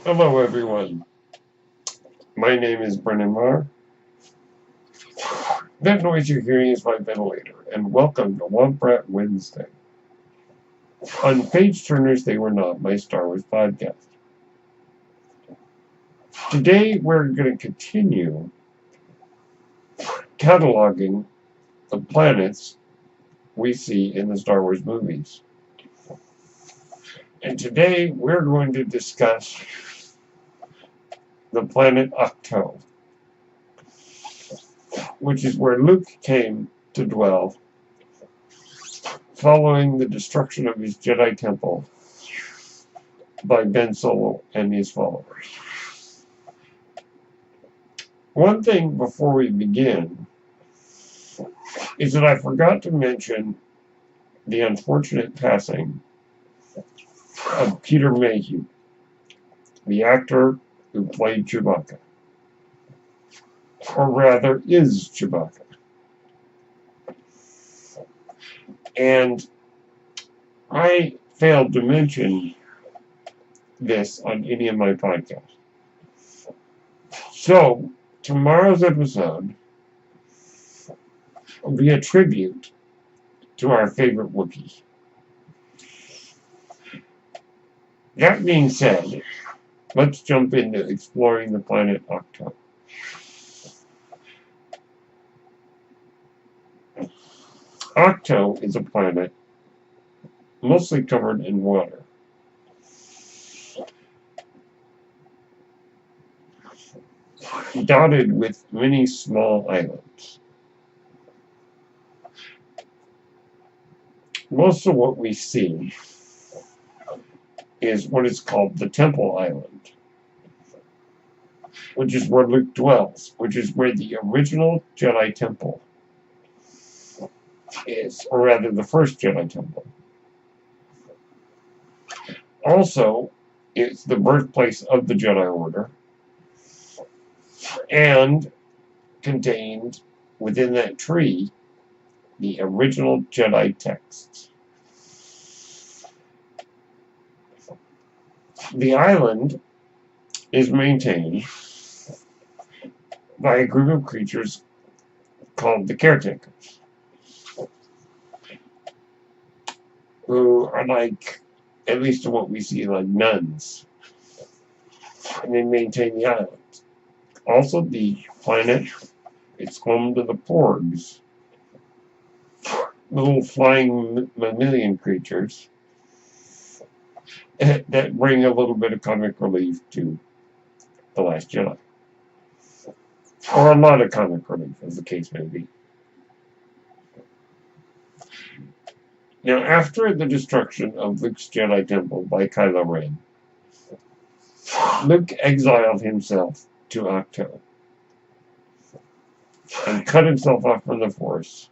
Hello, everyone. My name is Brennan Marr. That noise you're hearing is my ventilator, and welcome to Womp Wednesday. On Page Turners, They Were Not, my Star Wars podcast. Today, we're going to continue cataloging the planets we see in the Star Wars movies. And today, we're going to discuss the planet Ahch-To, which is where Luke came to dwell following the destruction of his Jedi Temple by Ben Solo and his followers. One thing before we begin is that I forgot to mention the unfortunate passing of Peter Mayhew, the actor who played Chewbacca, or rather is Chewbacca. And I failed to mention this on any of my podcasts. So, tomorrow's episode will be a tribute to our favorite Wookiee. That being said, let's jump into exploring the planet Ahch-To. Ahch-To is a planet mostly covered in water. Dotted with many small islands. Most of what we see is what is called the Temple Island, which is where Luke dwells, which is where the original Jedi Temple is, or rather the First Jedi Temple. Also, it's the birthplace of the Jedi Order, and contained within that tree the original Jedi texts. The island is maintained by a group of creatures called the Caretakers, who are like, at least in what we see, like nuns, and they maintain the island. Also, the planet is home to the Porgs, little flying mammalian creatures that bring a little bit of comic relief to The Last Jedi. Or a lot of comic relief, as the case may be. Now, after the destruction of Luke's Jedi Temple by Kylo Ren, Luke exiled himself to Ahch-To and cut himself off from the Force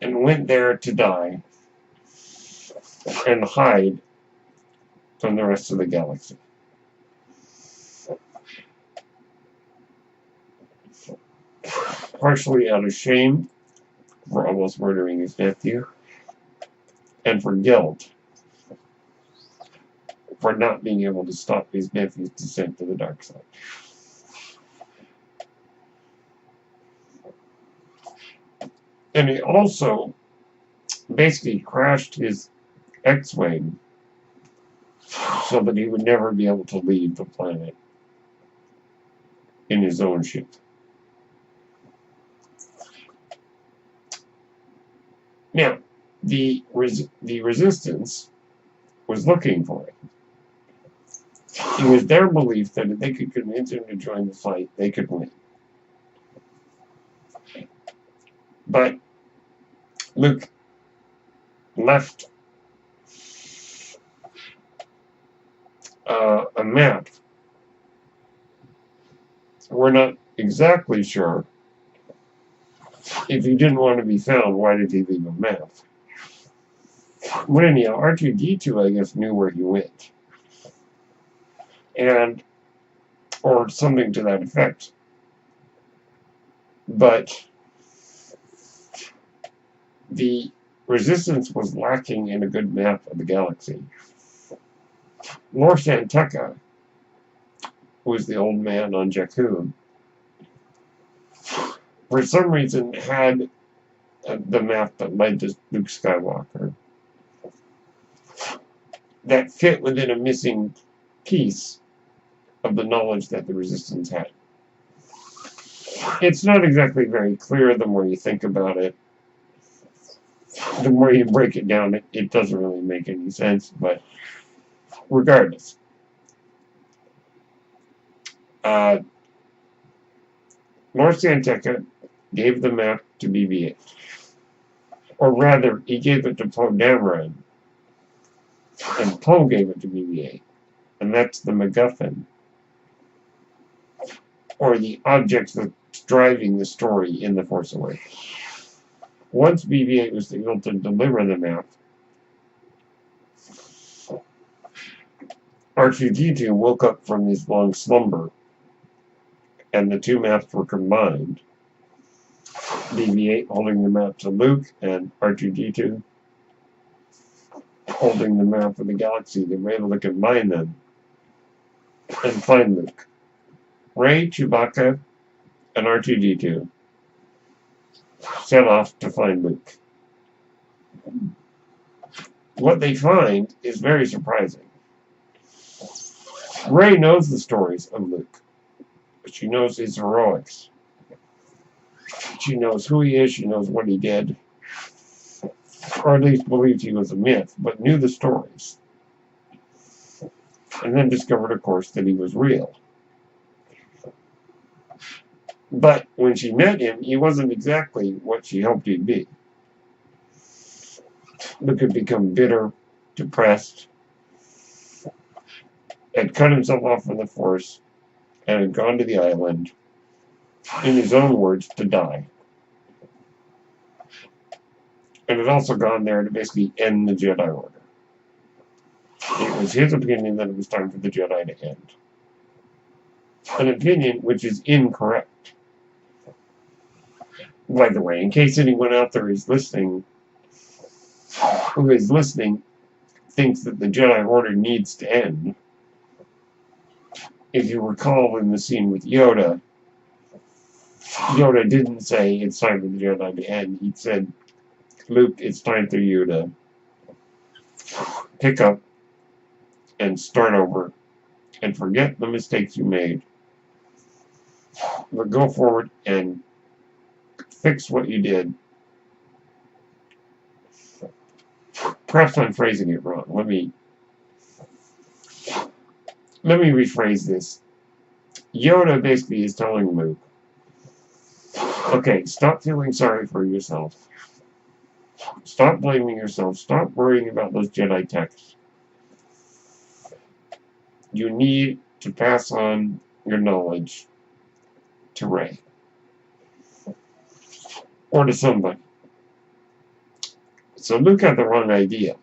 and went there to die and hide from the rest of the galaxy. Partially out of shame for almost murdering his nephew, and for guilt for not being able to stop his nephew's descent to the dark side. And he also basically crashed his X-Wing so that he would never be able to leave the planet in his own ship. Now, the Resistance was looking for him. It was their belief that if they could convince him to join the fight, they could win. But Luke left a map. We're not exactly sure. If he didn't want to be found, why did he leave a map? But anyhow, R2-D2, I guess, knew where he went. And, or something to that effect. But the Resistance was lacking in a good map of the galaxy. Lord Santeca, who was the old man on Jakku, for some reason had the map that led to Luke Skywalker that fit within a missing piece of the knowledge that the Resistance had. It's not exactly very clear the more you think about it. The more you break it down, it doesn't really make any sense, but regardless. Lord Santeca gave the map to BB-8. Or rather, he gave it to Poe Dameron, and Poe gave it to BB-8. And that's the MacGuffin, or the object that's driving the story in The Force Awakens. Once BB-8 was able to deliver the map, R2-D2 woke up from his long slumber, and the two maps were combined. BB-8 holding the map to Luke, and R2-D2 holding the map of the galaxy. They were able to combine them and find Luke. Rey, Chewbacca, and R2-D2 set off to find Luke. What they find is very surprising. Rey knows the stories of Luke. She knows his heroics. She knows who he is, she knows what he did, or at least believed he was a myth, but knew the stories. And then discovered, of course, that he was real. But when she met him, he wasn't exactly what she hoped he'd be. Luke had become bitter, depressed, had cut himself off from the Force, and had gone to the island, in his own words, to die. And had also gone there to basically end the Jedi Order. It was his opinion that it was time for the Jedi to end. An opinion which is incorrect. By the way, in case anyone out there is listening, who is listening, thinks that the Jedi Order needs to end, if you recall in the scene with Yoda, Yoda didn't say it's time for the Jedi to end. He said, Luke, it's time for you to pick up and start over and forget the mistakes you made, but go forward and fix what you did. Perhaps I'm phrasing it wrong. Let me rephrase this. Yoda basically is telling Luke, okay, stop feeling sorry for yourself. Stop blaming yourself. Stop worrying about those Jedi texts. You need to pass on your knowledge to Rey. Or to somebody. So Luke had the wrong idea.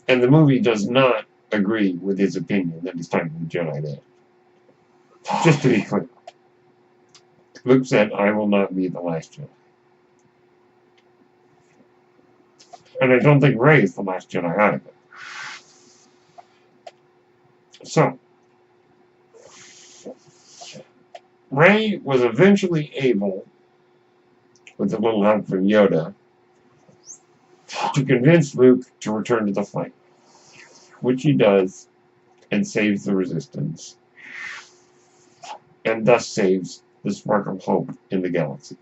And the movie does not agree with his opinion that it's time for the Jedi to end. Just to be clear. Luke said, I will not be the last Jedi. And I don't think Rey is the last Jedi either. So, Rey was eventually able, with a little help from Yoda, to convince Luke to return to the fight, which he does, and saves the Resistance, and thus saves the spark of hope in the galaxy.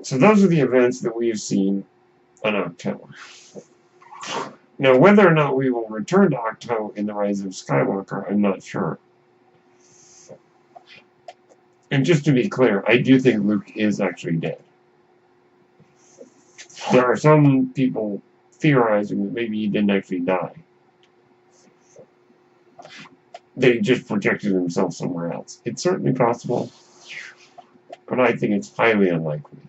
So those are the events that we have seen on Ahch-To. Now, whether or not we will return to Ahch-To in The Rise of Skywalker, I'm not sure. And just to be clear, I do think Luke is actually dead. There are some people theorizing that maybe he didn't actually die. That he just projected himself somewhere else. It's certainly possible, but I think it's highly unlikely.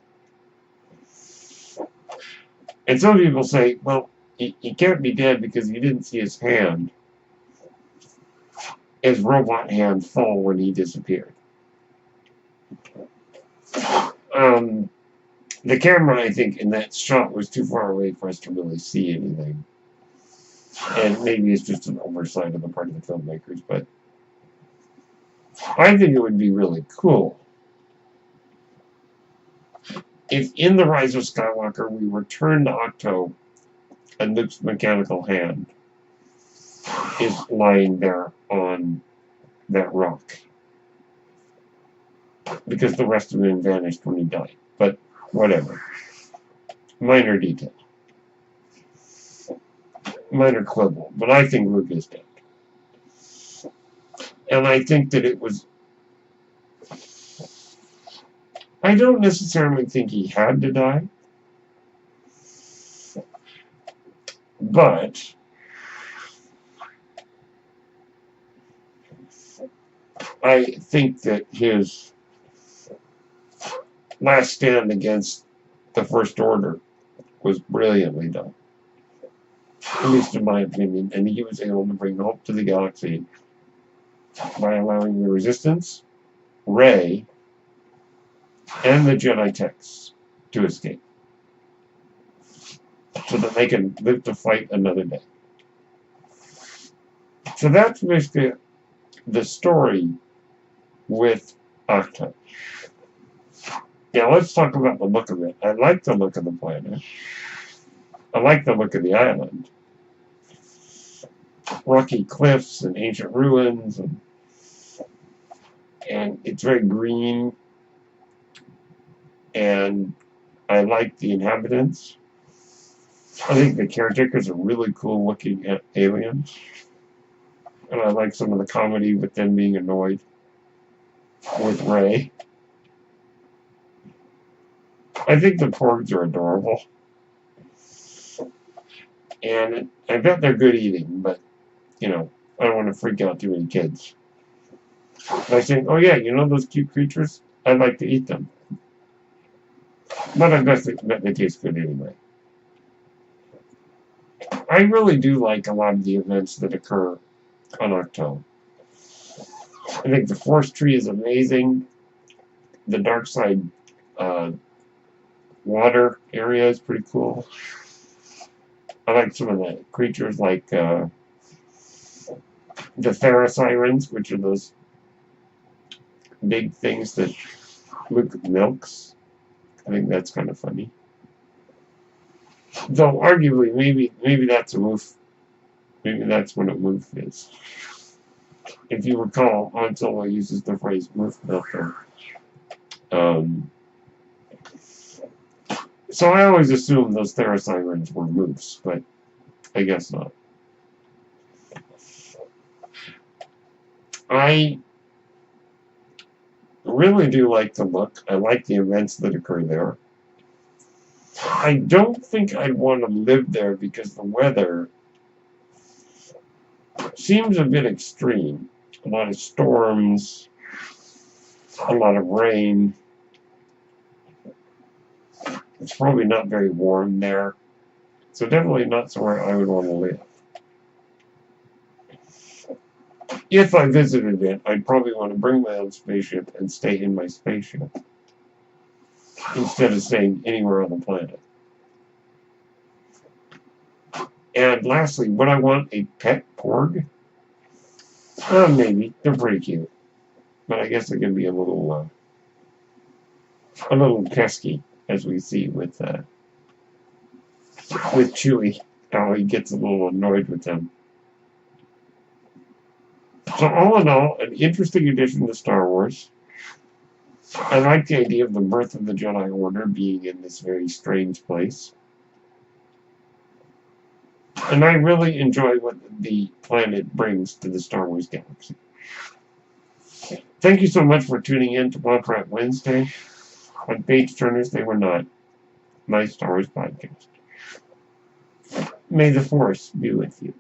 And some people say, well, he can't be dead because you didn't see his hand, his robot hand, fall when he disappeared. The camera, I think, in that shot was too far away for us to really see anything. And maybe it's just an oversight on the part of the filmmakers, but I think it would be really cool if in The Rise of Skywalker we return to Ahch-To and Luke's mechanical hand is lying there on that rock. Because the rest of him vanished when he died. But whatever. Minor detail. Minor quibble. But I think Luke is dead. And I think that it was... I don't necessarily think he had to die. But... I think that his last stand against the First Order was brilliantly done. At least in my opinion. And he was able to bring hope to the galaxy by allowing the Resistance, Rey, and the Jedi texts to escape. So that they can live to fight another day. So that's basically the story with Ahch-To. Now let's talk about the look of it. I like the look of the planet. I like the look of the island. Rocky cliffs and ancient ruins, and it's very green. And I like the inhabitants. I think the caretakers are really cool looking at aliens. And I like some of the comedy with them being annoyed with Rey. I think the porgs are adorable. And I bet they're good eating, but, you know, I don't want to freak out too many kids. By saying, oh yeah, you know those cute creatures? I'd like to eat them. But I bet they taste good anyway. I really do like a lot of the events that occur on Ahch-To. I think the forest tree is amazing. The dark side water area is pretty cool. I like some of the creatures like the Therisirens, which are those big things that Luke milks. I think that's kind of funny. Though arguably, maybe that's a moof. Maybe that's what a moof is. If you recall, Han Solo uses the phrase moof milker. So I always assumed those Therisirens were moofs, but I guess not. I really do like the look. I like the events that occur there. I don't think I'd want to live there because the weather seems a bit extreme. A lot of storms, a lot of rain. It's probably not very warm there. So definitely not somewhere I would want to live. If I visited it, I'd probably want to bring my own spaceship and stay in my spaceship instead of staying anywhere on the planet. And lastly, would I want a pet porg? Maybe. They're pretty cute. But I guess they can be a little pesky, as we see with Chewie, how he gets a little annoyed with them. So all in all, an interesting addition to Star Wars. I like the idea of the birth of the Jedi Order being in this very strange place. And I really enjoy what the planet brings to the Star Wars galaxy. Thank you so much for tuning in to Bob Pratt Wednesday. On page turners, they were not. My Star Wars podcast. May the Force be with you.